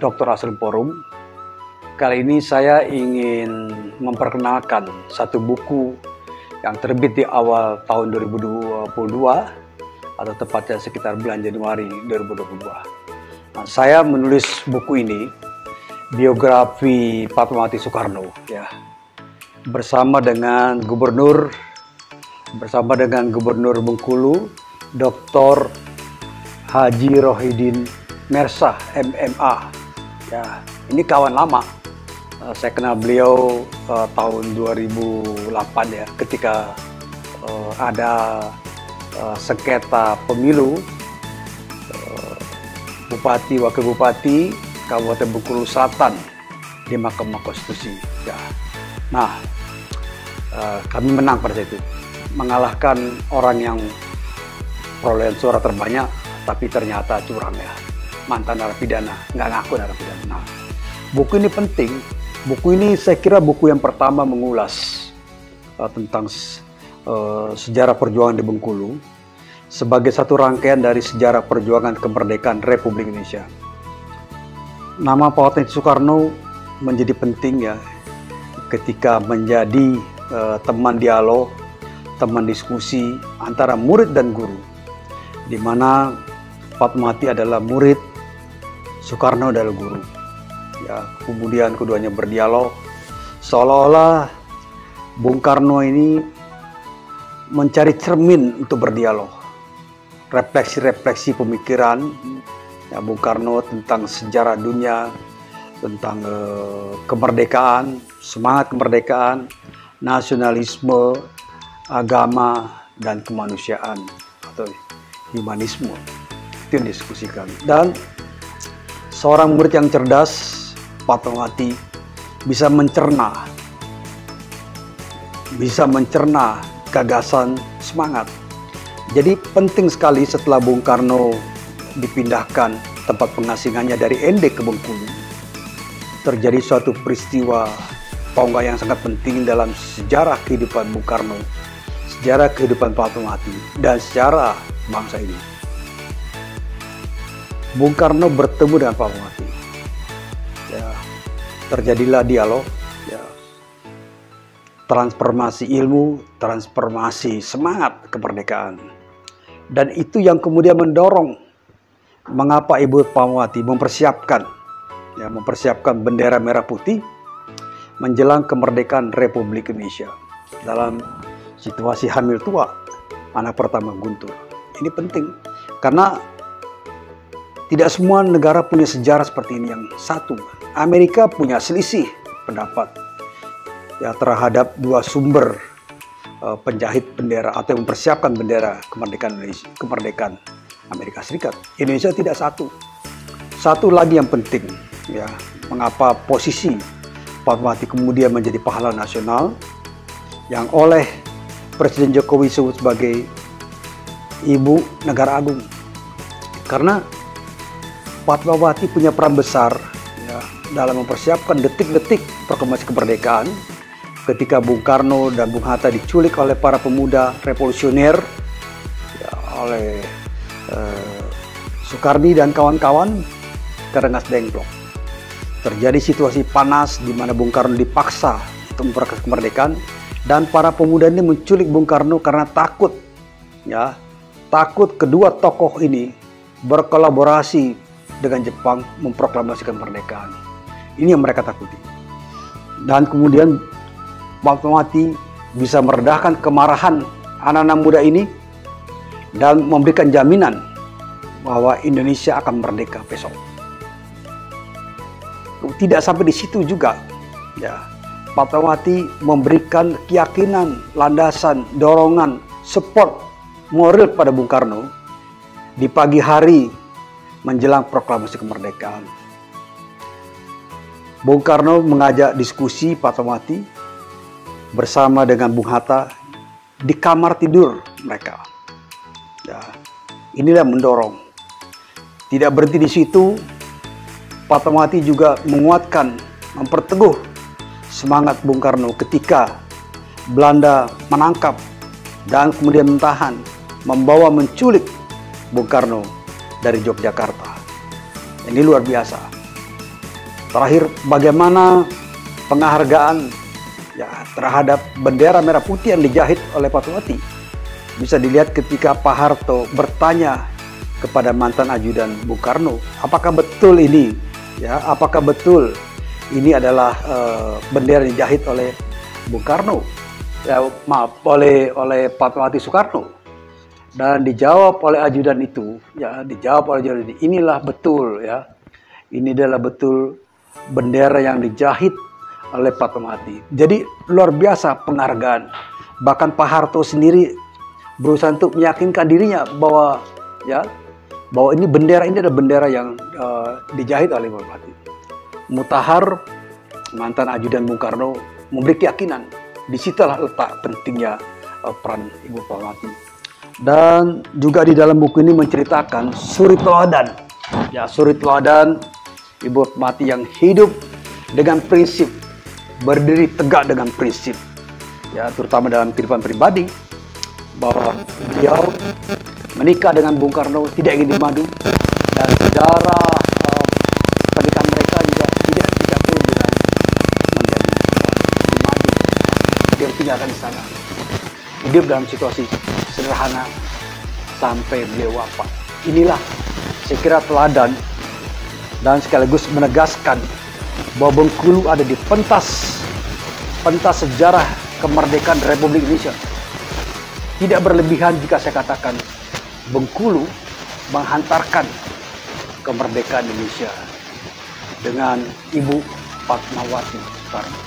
Dr. Asrul Forum. Kali ini saya ingin memperkenalkan satu buku yang terbit di awal tahun 2022 atau tepatnya sekitar bulan Januari 2022. Nah, saya menulis buku ini, biografi Fatmawati Soekarno, ya, bersama dengan Gubernur Bengkulu, Dr. Haji Rohidin Mersah, MMA. Ya, ini kawan lama. Saya kenal beliau tahun 2008 ya, ketika ada sengketa pemilu Bupati Wakil Bupati Kabupaten Bengkulu Selatan di Mahkamah Konstitusi. Ya. Nah, kami menang pada saat itu, mengalahkan orang yang perolehan suara terbanyak, tapi ternyata curang ya, mantan narapidana, nggak ngaku narapidana. Nah, buku ini penting. Buku ini saya kira buku yang pertama mengulas tentang sejarah perjuangan di Bengkulu sebagai satu rangkaian dari sejarah perjuangan kemerdekaan Republik Indonesia. Nama Fatmawati Soekarno menjadi penting ya ketika menjadi teman dialog, teman diskusi antara murid dan guru, di mana Fatmawati adalah murid, Soekarno adalah guru. Ya, kemudian keduanya berdialog, seolah-olah Bung Karno ini mencari cermin untuk berdialog, refleksi-refleksi pemikiran ya, Bung Karno tentang sejarah dunia, tentang kemerdekaan, semangat kemerdekaan, nasionalisme, agama, dan kemanusiaan atau humanisme. Itu yang diskusikan. Dan seorang murid yang cerdas, Fatmawati, bisa mencerna gagasan, semangat. Jadi penting sekali setelah Bung Karno dipindahkan tempat pengasingannya dari ND ke Bengkulu, terjadi suatu peristiwa tonggak yang sangat penting dalam sejarah kehidupan Bung Karno, sejarah kehidupan Fatmawati, dan sejarah bangsa ini. Bung Karno bertemu dengan Fatmawati. Ya, terjadilah dialog, ya, transformasi ilmu, transformasi semangat kemerdekaan. Dan itu yang kemudian mendorong mengapa Ibu Fatmawati mempersiapkan bendera merah putih menjelang kemerdekaan Republik Indonesia dalam situasi hamil tua anak pertama Guntur. Ini penting karena tidak semua negara punya sejarah seperti ini yang satu. Amerika punya selisih pendapat ya terhadap dua sumber penjahit bendera atau yang mempersiapkan bendera kemerdekaan Amerika Serikat. Indonesia tidak satu. Satu lagi yang penting ya, mengapa posisi Fatmawati kemudian menjadi pahlawan nasional yang oleh Presiden Jokowi disebut sebagai Ibu Negara Agung. Karena Fatmawati punya peran besar ya, dalam mempersiapkan detik-detik proklamasi kemerdekaan ketika Bung Karno dan Bung Hatta diculik oleh para pemuda revolusioner ya, oleh Soekardi dan kawan-kawan ke Rengas Dengklok. Terjadi situasi panas di mana Bung Karno dipaksa untuk memperoleh kemerdekaan dan para pemuda ini menculik Bung Karno karena takut kedua tokoh ini berkolaborasi dengan Jepang memproklamasikan kemerdekaan. Ini yang mereka takuti. Dan kemudian Fatmawati bisa meredahkan kemarahan anak-anak muda ini dan memberikan jaminan bahwa Indonesia akan merdeka besok. Tidak sampai di situ juga, ya, Fatmawati memberikan keyakinan, landasan, dorongan, support moral pada Bung Karno di pagi hari menjelang proklamasi kemerdekaan. Bung Karno mengajak diskusi Fatmawati bersama dengan Bung Hatta di kamar tidur mereka. Ya, inilah mendorong. Tidak berhenti di situ, Fatmawati juga menguatkan, memperteguh semangat Bung Karno ketika Belanda menangkap dan kemudian mentahan, membawa menculik Bung Karno dari Yogyakarta. Ini luar biasa. Terakhir, bagaimana penghargaan ya terhadap bendera merah putih yang dijahit oleh Fatmawati bisa dilihat ketika Pak Harto bertanya kepada mantan ajudan Bung Karno, apakah betul ini ya, apakah betul ini adalah bendera yang dijahit oleh Bung Karno, ya maaf, oleh Fatmawati Soekarno. Dan dijawab oleh ajudan itu, ya dijawab oleh ajudan inilah betul ya, ini adalah betul bendera yang dijahit oleh Fatmawati. Jadi luar biasa penghargaan. Bahkan Pak Harto sendiri berusaha untuk meyakinkan dirinya bahwa ya bahwa ini adalah bendera yang dijahit oleh Fatmawati. Mutahar, mantan ajudan Bung Karno, memberi keyakinan. Disitulah letak pentingnya peran Ibu Fatmawati. Dan juga di dalam buku ini menceritakan suri teladan, ya suri teladan Ibu Fatmawati yang hidup dengan prinsip, berdiri tegak dengan prinsip, ya terutama dalam kehidupan pribadi, bahwa beliau menikah dengan Bung Karno tidak ingin dimadu, dan sejarah pernikahan mereka juga tidak perlu dengan menjadi dimadu. Dia tinggalkan di sana, hidup dalam situasi sederhana sampai beliau wafat. Inilah saya kira teladan dan sekaligus menegaskan bahwa Bengkulu ada di pentas sejarah kemerdekaan Republik Indonesia. Tidak berlebihan jika saya katakan Bengkulu menghantarkan kemerdekaan Indonesia dengan Ibu Fatmawati Soekarno.